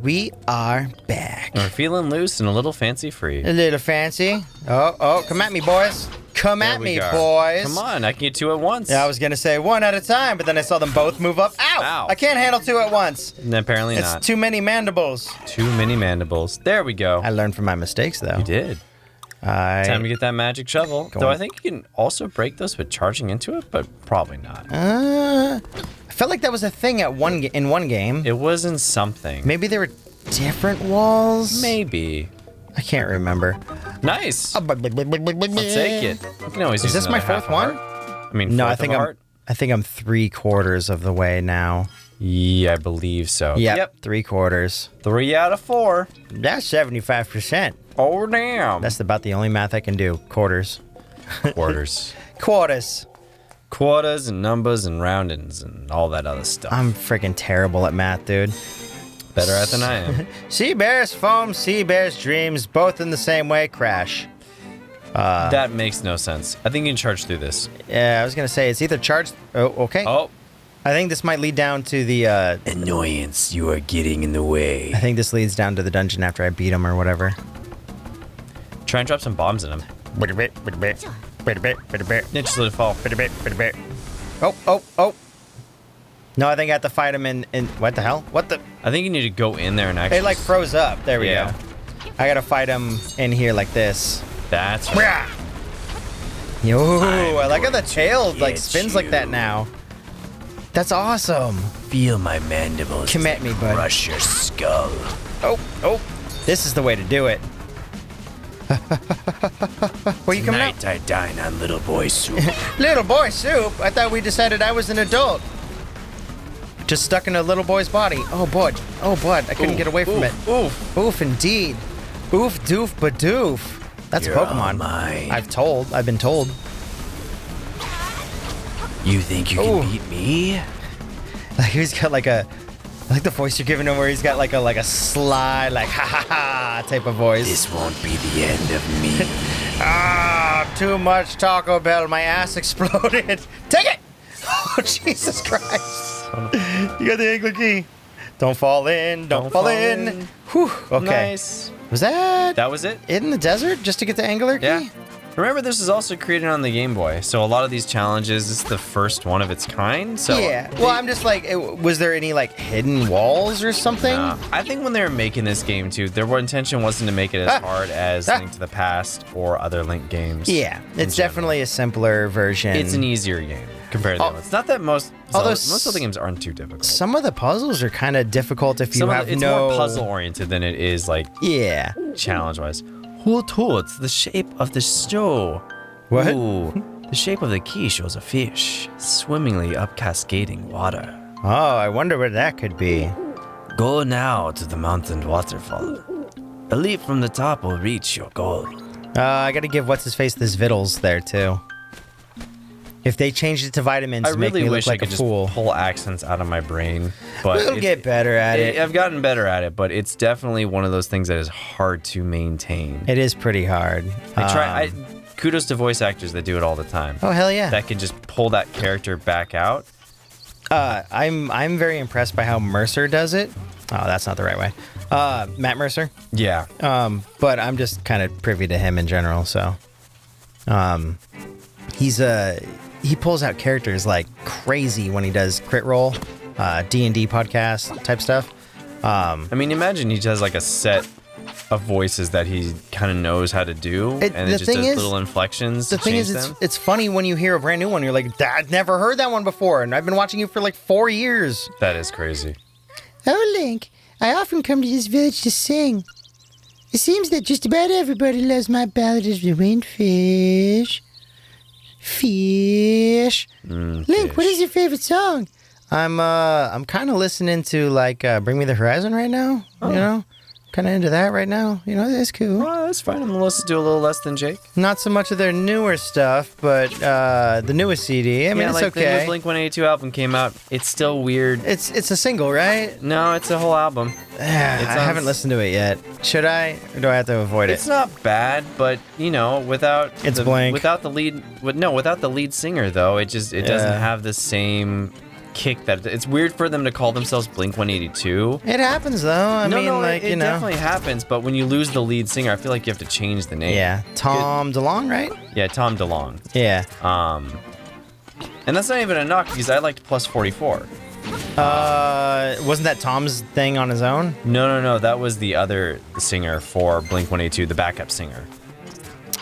we are back. We're feeling loose and a little fancy free. A little fancy. Oh, come at me, boys. Come at me, boys. Come on, I can get two at once. Yeah, I was going to say one at a time, but then I saw them both move up. Ow! Ow. I can't handle two at once. And apparently It's not. too many mandibles. Too many mandibles. There we go. I learned from my mistakes, though. You did. Time to get that magic shovel. Though I think you can also break those with charging into it, but probably not. I felt like that was a thing in one game. It was in something. Maybe there were different walls? Maybe. I can't remember. Nice. I'll Take it. You can always Is use this my another fourth half a one? heart. I mean, No, fourth I think of a heart? I think I'm 3/4 of the way now. Yeah, I believe so. Yep. 3/4. 3 out of 4. That's 75%. Oh, damn. That's about the only math I can do. Quarters. Quarters. Quarters. Quarters and numbers and roundings and all that other stuff. I'm freaking terrible at math, dude. Better at than I am. Sea bears foam, sea bears dreams, both in the same way, crash. That makes no sense. I think you can charge through this. Yeah, I was gonna say it's either charged. Oh, okay. Oh. I think this might lead down to the. Annoyance, you are getting in the way. I think this leads down to the dungeon after I beat him or whatever. Try and drop some bombs in him. Then just let it fall. Oh. No, I think I have to fight him in. What the hell? What the? I think you need to go in there and actually... It like froze up. There we Yeah. go. I gotta fight him in here like this. That's right. Yo, I like how the tail like spins like that now. That's awesome. Feel my mandibles. Come at me, bud. Crush your skull. Oh. This is the way to do it. Where you coming out? Tonight I dine on little boy soup. Little boy soup? I thought we decided I was an adult. Just stuck in a little boy's body. Oh, bud. I couldn't get away from it. Oof. Oof, indeed. Oof, doof, badoof. That's You're Pokemon. all mine. I've been told. You think you can beat me? Like he's got like a... I like the voice you're giving him where he's got like a sly, like ha ha ha type of voice. This won't be the end of me. Too much Taco Bell. My ass exploded. Take it! Oh, Jesus Christ. You got the angler key. Don't fall in. Don't fall in. Whew. Okay. Nice. Was that... That was it? in the desert just to get the angler key? Yeah. Remember, this is also created on the Game Boy, so a lot of these challenges, this is the first one of its kind. So Yeah. Well, I'm just like, was there any like hidden walls or something? I think when they were making this game too, their intention wasn't to make it as hard as Link to the Past or other Link games. Yeah, it's definitely a simpler version. It's an easier game compared to the other ones. It's not that most of the games aren't too difficult. Some of the puzzles are kind of difficult if you have it's more puzzle oriented than it is like challenge wise. Who towards the shape of the show? What? Ooh, the shape of the key shows a fish swimmingly up cascading water. Oh, I wonder what that could be. Go now to the mountain waterfall. A leap from the top will reach your goal. I gotta give what's-his-face this Vittles there, too. If they changed it to vitamins, I make really me wish look I like a could fool. just pull accents out of my brain, but We'll get better at it. I've gotten better at it, but it's definitely one of those things that is hard to maintain. It is pretty hard. Kudos to voice actors that do it all the time. Oh, hell yeah. That can just pull that character back out. I'm very impressed by how Mercer does it. Oh, that's not the right way. Matt Mercer. Yeah. But I'm just kind of privy to him in general, so. He pulls out characters like crazy when he does Crit Roll, D&D podcast type stuff. I mean, imagine he has like a set of voices that he kind of knows how to do, and it just does little inflections. The thing is, it's funny when you hear a brand new one, you're like, I've never heard that one before, and I've been watching you for like 4 years. That is crazy. Oh, Link, I often come to this village to sing. It seems that just about everybody loves my ballad of the wind fish. Fish. Link, what is your favorite song? I'm kind of listening to like Bring Me the Horizon right now. You know, kind of into that right now. You know, that's cool. Oh, that's fine. Melissa do a little less than Jake. Not so much of their newer stuff, but the newest CD. I mean, it's like okay. The new Blink 182 album came out. It's still weird. It's a single, right? No, it's a whole album. I haven't listened to it yet. Should I, or do I have to avoid it? It's not bad, but you know, without Blink. without the lead singer though, it doesn't have the same kick that it's weird for them to call themselves Blink-182. It happens though. I mean, like, it definitely happens. But when you lose the lead singer, I feel like you have to change the name. Yeah, Tom DeLonge, right? Yeah, Tom DeLonge. Yeah. And that's not even a knock because I liked Plus 44. Wasn't that Tom's thing on his own? No. That was the other singer for Blink-182, the backup singer.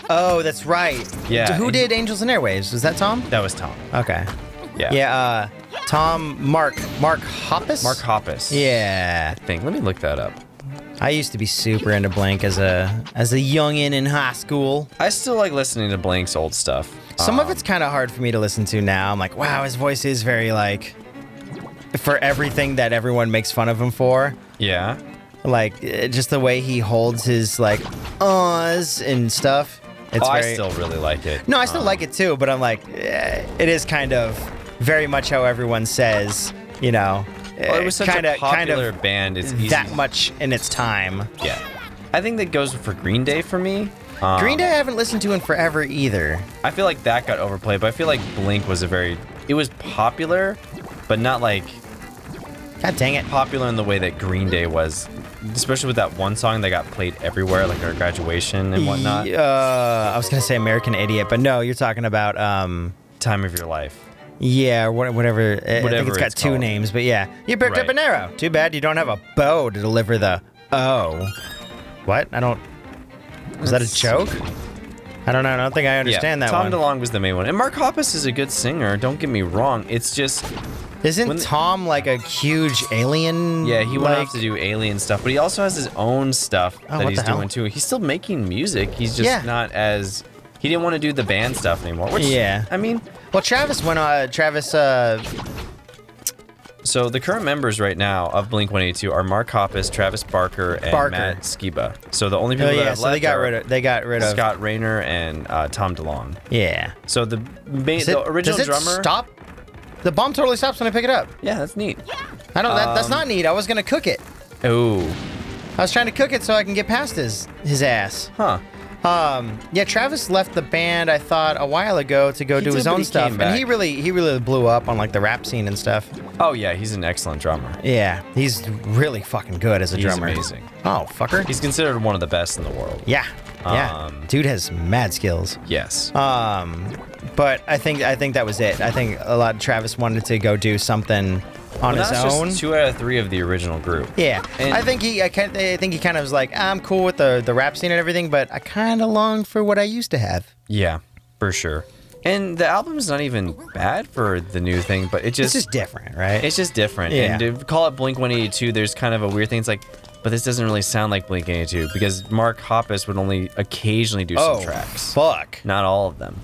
Oh, that's right. Yeah. Who did Angels and Airwaves? Was that Tom? That was Tom. Okay. Yeah. Yeah. Mark Hoppus. Mark Hoppus. Yeah. I think. Let me look that up. I used to be super into Blink as a youngin' in high school. I still like listening to Blink's old stuff. Some of it's kind of hard for me to listen to now. I'm like, wow, his voice is very like, for everything that everyone makes fun of him for. Yeah. Like, just the way he holds his like ahs and stuff. I still really like it. No, I still like it too, but I'm like, it is kind of very much how everyone says, you know. Well, it was such a popular band. It's easy. That much in its time. Yeah. I think that goes for Green Day for me. Green Day I haven't listened to in forever either. I feel like that got overplayed, but I feel like Blink was it was popular, but not like... God dang it. Popular in the way that Green Day was, especially with that one song that got played everywhere, like our graduation and whatnot. I was going to say American Idiot, but no, you're talking about... Time of Your Life. Yeah, whatever. I think it's got two names, but yeah. You picked up an arrow. Too bad you don't have a bow to deliver the O. What? I don't... Was that a joke? I don't know. I don't think I understand that one. Tom DeLonge was the main one. And Mark Hoppus is a good singer, don't get me wrong. It's just... Isn't Tom like a huge alien? Yeah, he went off to do alien stuff, but he also has his own stuff that he's doing too. He's still making music. He's just not as... He didn't want to do the band stuff anymore, which, I mean... Well, Travis went on... So the current members right now of Blink-182 are Mark Hoppus, Travis Barker, and Matt Skiba. So the only people that have left they got rid of Scott Rayner and Tom DeLonge. Yeah. So the original drummer... Stop? The bomb totally stops when I pick it up. Yeah, that's neat. I don't. That's not neat. I was gonna cook it. Oh. I was trying to cook it so I can get past his ass. Huh. Yeah, Travis left the band, I thought, a while ago to go do his own stuff, and he really blew up on like the rap scene and stuff. Oh yeah, he's an excellent drummer. Yeah, he's really fucking good as a drummer. He's amazing. Oh, fucker. He's considered one of the best in the world. Yeah. Yeah. Dude has mad skills. Yes. But I think that was it. I think a lot of Travis wanted to go do something on his own. Just 2 out of 3 of the original group. Yeah, and I think he kind of was like, I'm cool with the rap scene and everything, but I kind of long for what I used to have. Yeah, for sure. And the album is not even bad for the new thing, but it's just different, right? It's just different. Yeah. And to call it Blink-182, there's kind of a weird thing. It's like, but this doesn't really sound like Blink-182 because Mark Hoppus would only occasionally do some tracks. Fuck. Not all of them.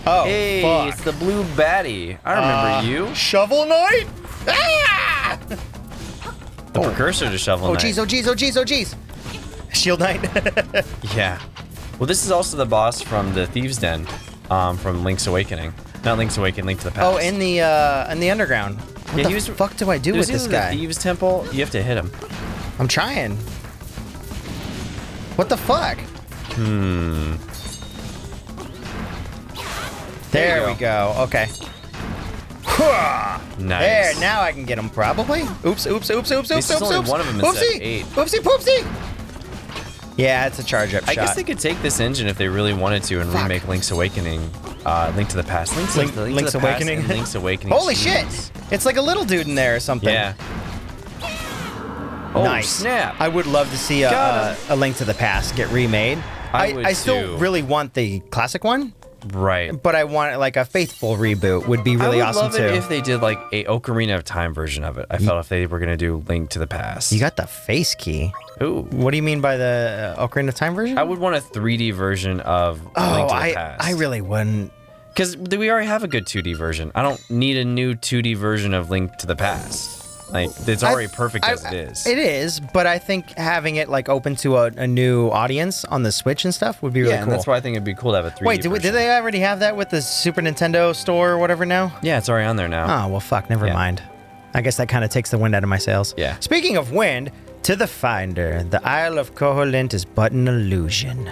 Oh, hey, fuck. It's the Blue Baddie. I remember you. Shovel Knight? Ah! The precursor to Shovel Knight. Oh, jeez. Shield Knight. Yeah. Well, this is also the boss from the Thieves' Den, from Link's Awakening. Not Link's Awakening, Link to the Past. Oh, in the underground. What the fuck do I do with this guy? The Thieves' Temple, you have to hit him. I'm trying. What the fuck? There we go. Okay. Nice. There, now I can get him probably. Oops. Only one of them instead of 8. Oopsie. Yeah, it's a charge up shot. I guess they could take this engine if they really wanted to and remake Link's Awakening, Link to the Past. Link's Awakening. Link's Awakening. Holy shit! It's like a little dude in there or something. Yeah. Oh, nice. Snap. I would love to see a Link to the Past get remade. I still really want the classic one. Right. But I want like a faithful reboot would be really awesome too. I would love it if they did like a Ocarina of Time version of it. I felt if they were going to do Link to the Past. You got the face key. Ooh. What do you mean by the Ocarina of Time version? I would want a 3D version of Link to the Past. I really wouldn't. Because we already have a good 2D version. I don't need a new 2D version of Link to the Past. Like, it's already perfect as it is. It is, but I think having it like open to a new audience on the Switch and stuff would be really cool. And that's why I think it'd be cool to have a 3D version. Wait, did they already have that with the Super Nintendo store or whatever now? Yeah, it's already on there now. Oh, well, fuck, never mind. I guess that kind of takes the wind out of my sails. Yeah. Speaking of wind, to the finder, the Isle of Koholint is but an illusion.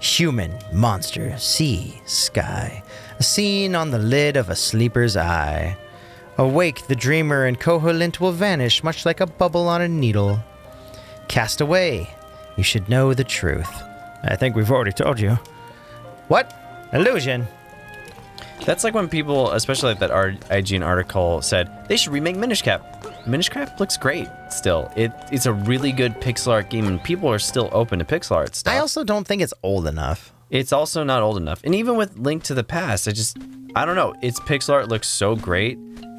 Human, monster, sea, sky, a scene on the lid of a sleeper's eye. Awake, the dreamer and Koholint will vanish, much like a bubble on a needle. Cast away. You should know the truth. I think we've already told you. What? Illusion. That's like when people, especially like that IGN article, said they should remake Minish Cap. Minish Cap looks great still. It's a really good pixel art game, and people are still open to pixel art stuff. I also don't think it's old enough. It's also not old enough. And even with Link to the Past, I don't know. Its pixel art looks so great.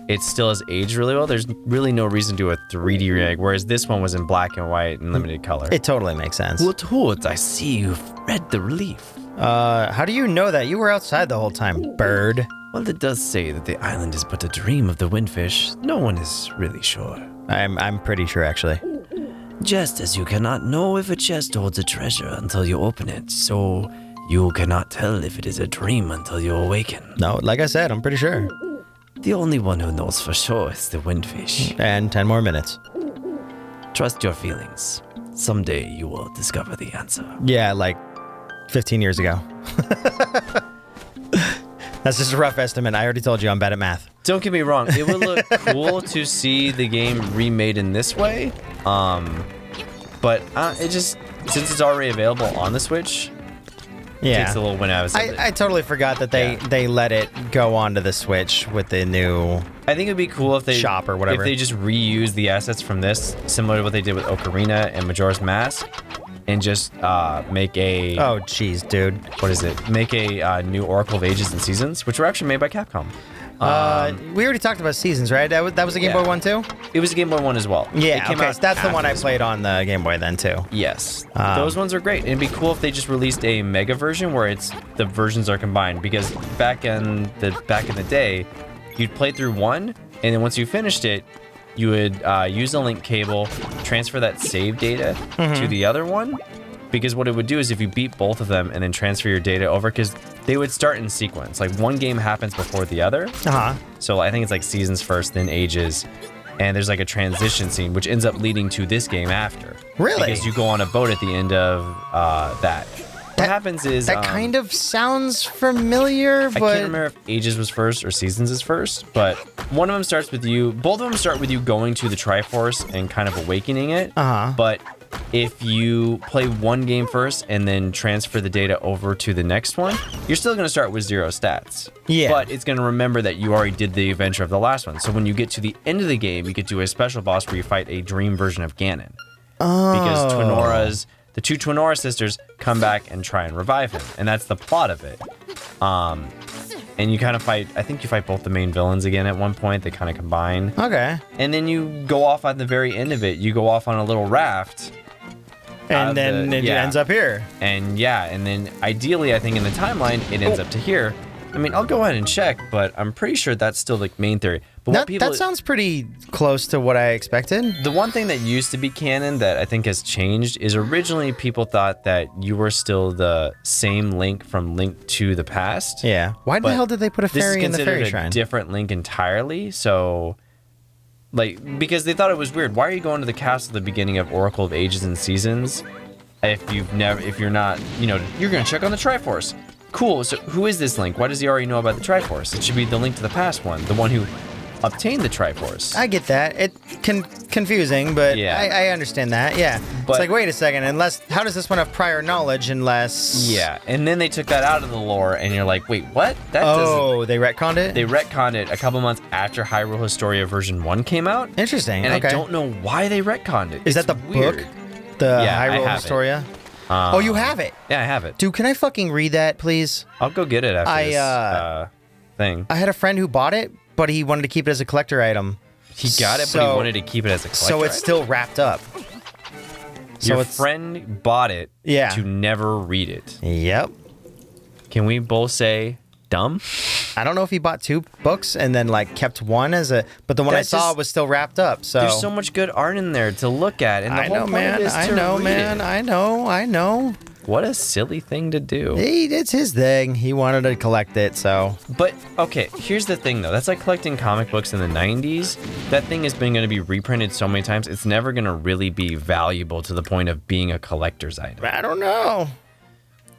It still has aged really well. There's really no reason to do a 3D remake, whereas this one was in black and white and limited color. It totally makes sense. Hoot, I see you've read the relief. How do you know that? You were outside the whole time, bird. Well, it does say that the island is but a dream of the windfish. No one is really sure. I'm pretty sure, actually. Just as you cannot know if a chest holds a treasure until you open it, so you cannot tell if it is a dream until you awaken. No, like I said, I'm pretty sure. The only one who knows for sure is the windfish. And 10 more minutes. Trust your feelings. Someday you will discover the answer. Yeah, like 15 years ago. That's just a rough estimate. I already told you I'm bad at math. Don't get me wrong. It would look cool to see the game remade in this way. But it just, since it's already available on the Switch, it takes a little win out of it. I totally forgot that they let it go onto the Switch with the new I think it'd be cool if they shop or whatever. If they just reuse the assets from this, similar to what they did with Ocarina and Majora's Mask, and just make a... Oh, jeez, dude. What is it? Make a new Oracle of Ages and Seasons, which were actually made by Capcom. We already talked about Seasons, right? That was a Game Boy one too? It was a Game Boy one as well. Yeah, okay, so that's the one I played on the Game Boy then too. Yes. Those ones are great. It'd be cool if they just released a Mega version where the versions are combined, because back in the day, you'd play through one, and then once you finished it, you would use a link cable, transfer that save data to the other one, because what it would do is if you beat both of them and then transfer your data over, because they would start in sequence. Like one game happens before the other. So I think it's like Seasons first, then Ages, and there's like a transition scene, which ends up leading to this game after. Really? Because you go on a boat at the end of that. What happens is... That kind of sounds familiar, but... I can't remember if Ages was first or Seasons is first, but one of them starts with you... Both of them start with you going to the Triforce and kind of awakening it. But if you play one game first and then transfer the data over to the next one, you're still going to start with 0 stats. Yeah. But it's going to remember that you already did the adventure of the last one. So when you get to the end of the game, you get to a special boss where you fight a dream version of Ganon. Because the two Twinora sisters come back and try and revive him, and that's the plot of it. And you kind of fight, I think you fight both the main villains again at one point. They kind of combine. Okay. And then you go off at the very end of it. You go off on a little raft. And then it ends up here. And and then ideally, I think in the timeline, it ends up to here. I mean, I'll go ahead and check, but I'm pretty sure that's still the main theory. But that sounds pretty close to what I expected. The one thing that used to be canon that I think has changed is originally people thought that you were still the same Link from Link to the Past. Yeah. Why the hell did they put a fairy in the fairy shrine? This is considered a different Link entirely, so... Like, because they thought it was weird. Why are you going to the castle at the beginning of Oracle of Ages and Seasons if you're not, you're going to check on the Triforce? Cool, so who is this Link? Why does he already know about the Triforce? It should be the Link to the Past one, the one who obtained the Triforce. I get that. It's confusing, but I understand that, yeah. But, it's like, wait a second, how does this one have prior knowledge unless... Yeah, and then they took that out of the lore, and you're like, wait, what? They retconned it? They retconned it a couple months after Hyrule Historia version 1 came out. Interesting, and I don't know why they retconned it. Is that the book? The Hyrule Historia? Oh, you have it? Yeah, I have it. Dude, can I fucking read that, please? I'll go get it after this thing. I had a friend who bought it, but he wanted to keep it as a collector item. He got it, but he wanted to keep it as a collector So it's still wrapped up. Your friend bought it to never read it. Yep. Can we both say dumb? I don't know if he bought 2 books and then kept one but the one I saw was still wrapped up. So there's so much good art in there to look at, and the whole point is to read it. I know. What a silly thing to do. It's his thing. He wanted to collect it, so. But, okay, here's the thing, though. That's like collecting comic books in the 90s. That thing has been going to be reprinted so many times, it's never going to really be valuable to the point of being a collector's item. I don't know.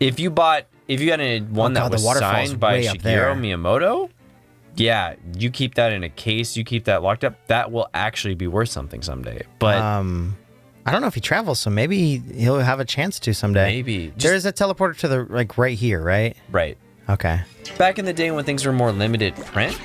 If you had one that was signed by Shigeru Miyamoto, yeah, you keep that in a case, you keep that locked up, that will actually be worth something someday. But I don't know if he travels, so maybe he'll have a chance to someday. maybe. There's a teleporter to the right here, right? Right. Okay. Back in the day when things were more limited print,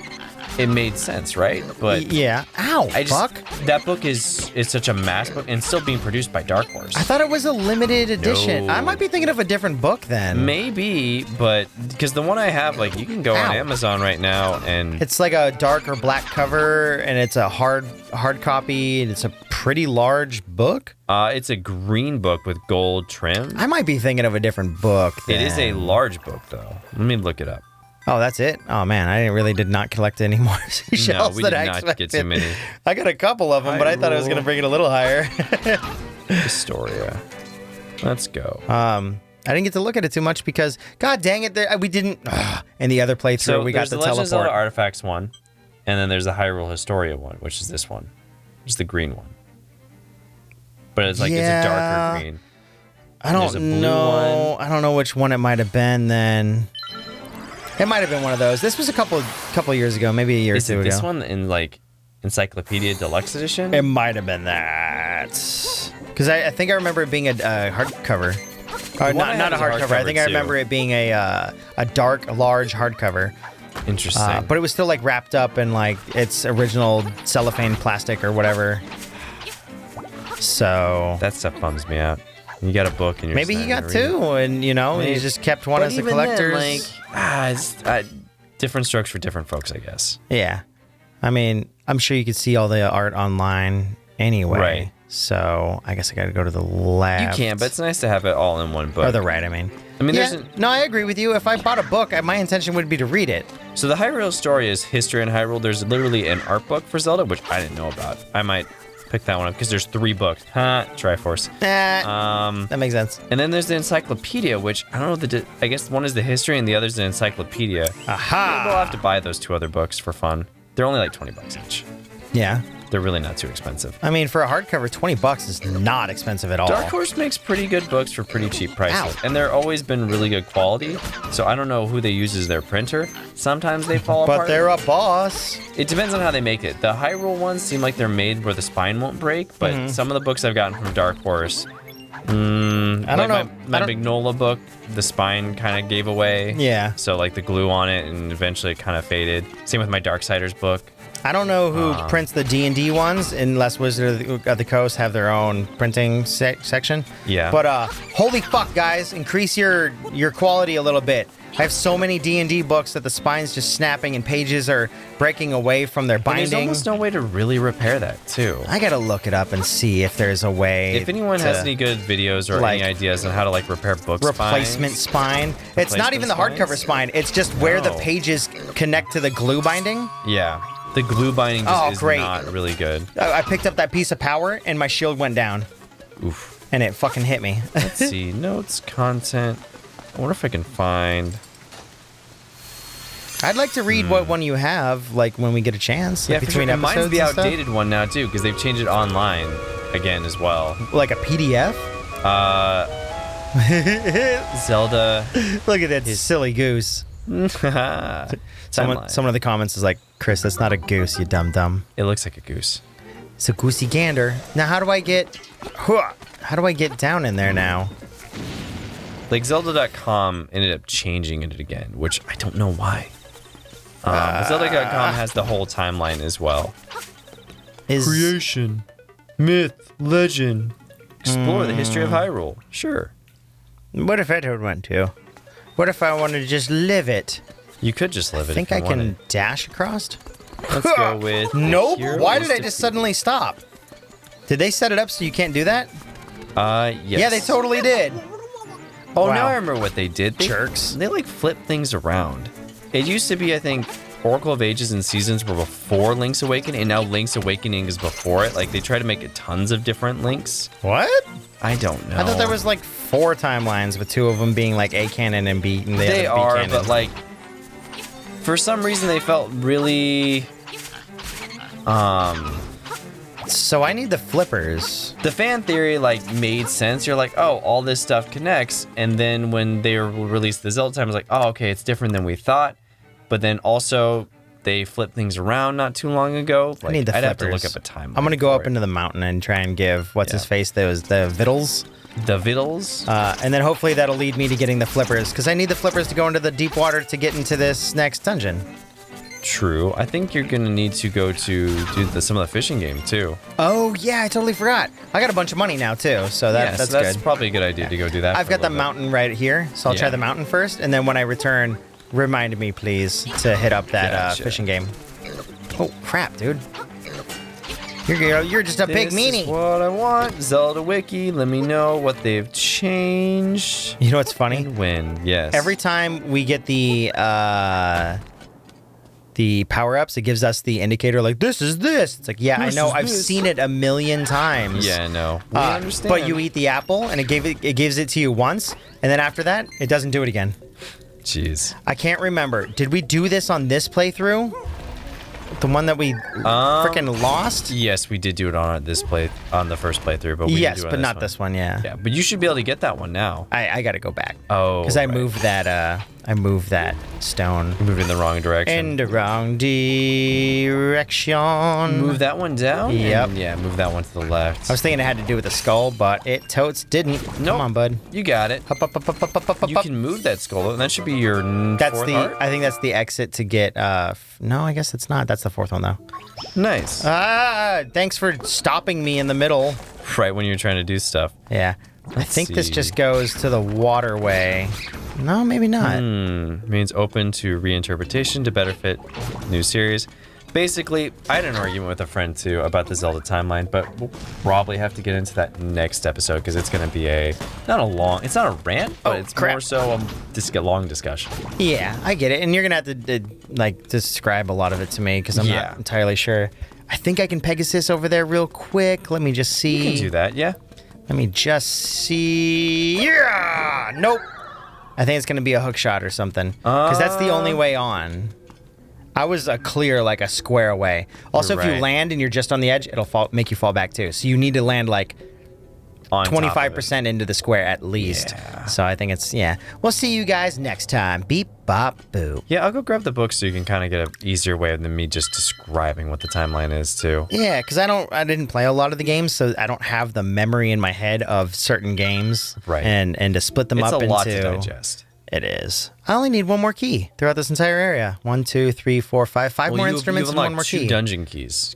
it made sense, right? But yeah. Ow, fuck. That book is such a mass book and still being produced by Dark Horse. I thought it was a limited edition. No. I might be thinking of a different book then. Maybe, but because the one I have, like, you can go on Amazon right now and It's like a dark or black cover, and it's a hard copy, and it's a pretty large book. It's a green book with gold trim. I might be thinking of a different book. It is a then. large book, though. Let me look it up. Oh, that's it? Oh, man, I really did not collect any more seashells we than did I not expected. get too many. I got a couple of them, but I thought I was going to bring it a little higher. Historia. Let's go. I didn't get to look at it too much because, god dang it, we didn't. In the other playthrough, So we got there's the the Legend of teleport. Zelda Artifacts one, and then there's the Hyrule Historia one, which is this one. It's the green one. But it's like, it's a darker green. I There's a don't blue know. one. I don't know which one it might have been then. It might have been one of those. This was a couple years ago, maybe a year or Is two it ago. this one in, like, Encyclopedia Deluxe Edition? It might have been that. Because I think I remember it being a hardcover. Or one I not have a is a hardcover. I hardcover, think I too. remember it being a dark, large hardcover. Interesting. But it was still like wrapped up in like its original cellophane plastic or whatever. So That stuff bums me out. You got a book and you're maybe just he not got gonna read it. two, and you know, he Maybe. just kept one But as a even collector's. then, like, it's different strokes for different folks, I guess. Yeah. I mean, I'm sure you could see all the art online anyway. Right. So I guess I got to go to the left. You can, but it's nice to have it all in one book. Or the right, I mean. I mean, Yeah, there's no, I agree with you. If I bought a book, my intention would be to read it. So the Hyrule story is history in Hyrule. There's literally an art book for Zelda, which I didn't know about. I might pick that one up because there's 3 books. Triforce. That makes sense. And then there's the encyclopedia, which I don't know. I guess one is the history and the other's the encyclopedia. Aha! We'll have to buy those 2 other books for fun. They're only like $20 each. Yeah. They're really not too expensive. I mean, for a hardcover, $20 is not expensive at all. Dark Horse makes pretty good books for pretty cheap prices. Ow. And they're always been really good quality. So I don't know who they use as their printer. Sometimes they fall But apart. they're a boss. It depends on how they make it. The Hyrule ones seem like they're made where the spine won't break, but some of the books I've gotten from Dark Horse, I don't know. My Magnola book, the spine kind of gave away. Yeah. So like the glue on it, and eventually it kind of faded. Same with my Darksiders book. I don't know who prints the D&D ones, unless Wizard of the Coast have their own printing section. Yeah. But holy fuck, guys, increase your quality a little bit. I have so many D&D books that the spine's just snapping and pages are breaking away from their And binding. there's almost no way to really repair that too. I gotta look it up and see if there's a way. If anyone has any good videos or like, any ideas on how to like repair book replacement spines. spine. It's not even the hardcover spine. It's just where the No. pages connect to the glue binding. Yeah. The glue binding just is great. not really good. I picked up that piece of power and my shield went down Oof. and it fucking hit me. Let's see. Notes, content. I wonder if I can find. I'd like to read what one you have, like when we get a chance. Yeah, like, for sure. between And mine's episodes the and stuff. outdated one now too, because they've changed it online again as well. Like a PDF. Zelda. Look at that silly goose. Timeline. Someone in the comments is like, Chris, that's not a goose, you dumb dumb. It looks like a goose. It's a goosey gander. Now, how do I get down in there now? Like Zelda.com ended up changing it again, which I don't know why. Zelda.com has the whole timeline as well. Creation, myth, legend. Explore the history of Hyrule. Sure. What if I don't want to? What if I want to just live it? You could just live I it. think if I you can wanted. dash across. Let's go with. Nope. Hero Why is did I just suddenly stop? Did they set it up so you can't do that? Yes. Yeah, they totally did. Oh, Wow. now I remember what they did. Jerks. They like flip things around. It used to be, I think, Oracle of Ages and Seasons were before Link's Awakening, and now Link's Awakening is before it. Like, they try to make it tons of different links. What? I don't know. I thought there was like 4 timelines, with 2 of them being like A canon and B. And the They other B are, canon. but like, for some reason they felt really. So I need the flippers. The fan theory like made sense. You're like, oh, all this stuff connects, and then when they released the Zelda time, I was like, oh, okay, it's different than we thought. But then also, they flipped things around not too long ago. Like, I need the I'd have to flippers. look up a timeline. I'm gonna go for up into the mountain and try and give what's his face the vittles. the vittles. And then hopefully that'll lead me to getting the flippers, because I need the flippers to go into the deep water to get into this next dungeon. True. I think you're gonna need to go to do some of the fishing game too. Oh yeah, I totally forgot. I got a bunch of money now too, so that's so that's good. probably a good idea to go do that. I've for a got the little bit. mountain right here, so I'll try Yeah. the mountain first, and then when I return, remind me please to hit up that Gotcha. fishing game. Oh crap, dude! You're just a big This meanie. is what I want. Zelda Wiki. Let me know what they've changed You know what's funny? and when. Yes. Every time we get the power-ups, it gives us the indicator like, this is this. It's like, yeah, This I know. is I've this. seen it a million times. Yeah, no. We understand. But you eat the apple, and it gives it to you once, and then after that, it doesn't do it again. Jeez. I can't remember. Did we do this on this playthrough? The one that we freaking lost? Yes, we did do it on the first playthrough, but we didn't Yes, do it on but this not one. this one, yeah. Yeah, but you should be able to get that one now. I got to go back. Oh, Because I right. moved that stone You moved in the wrong direction. in the wrong direction. Move that one down. Yep. And, yeah, move that one to the left. I was thinking it had to do with the skull, but it totes didn't. Nope. Come on, bud. You got it. Up, up, up, up, up, up, up, You up. can move that skull, and that should be your That's fourth the. heart. I think that's the exit to get. No, I guess it's not. That's the fourth one though. Nice. Thanks for stopping me in the middle. Right when you're trying to do stuff. Yeah. I think this see. just goes to the waterway. No, maybe not. Means open to reinterpretation to better fit new series. Basically, I had an argument with a friend too about the Zelda timeline, but we'll probably have to get into that next episode because it's going to be it's not a rant, but Oh, it's crap. more so a long discussion. Yeah, I get it. And you're going to have to describe a lot of it to me because I'm Yeah. not entirely sure. I think I can Pegasus over there real quick. Let me just see. You can do that, yeah. Let me just see. Yeah! Nope. I think it's going to be a hook shot or something. Because that's the only way on. I was clear like a square away. Also, if you Right. land and you're just on the edge, it'll make you fall back too. So you need to land like On top of it. 25% into the square at least. Yeah. So I think it's, yeah. We'll see you guys next time. Beep, bop, boop. Yeah, I'll go grab the book so you can kind of get an easier way than me just describing what the timeline is too. Yeah, because I didn't play a lot of the games, so I don't have the memory in my head of certain games. Right. And to split them It's up a into. lot to digest. It is. I only need one more key throughout this entire area. 1, 2, 3, 4, 5. Five more You've instruments and one unlocked more 2 key. dungeon keys.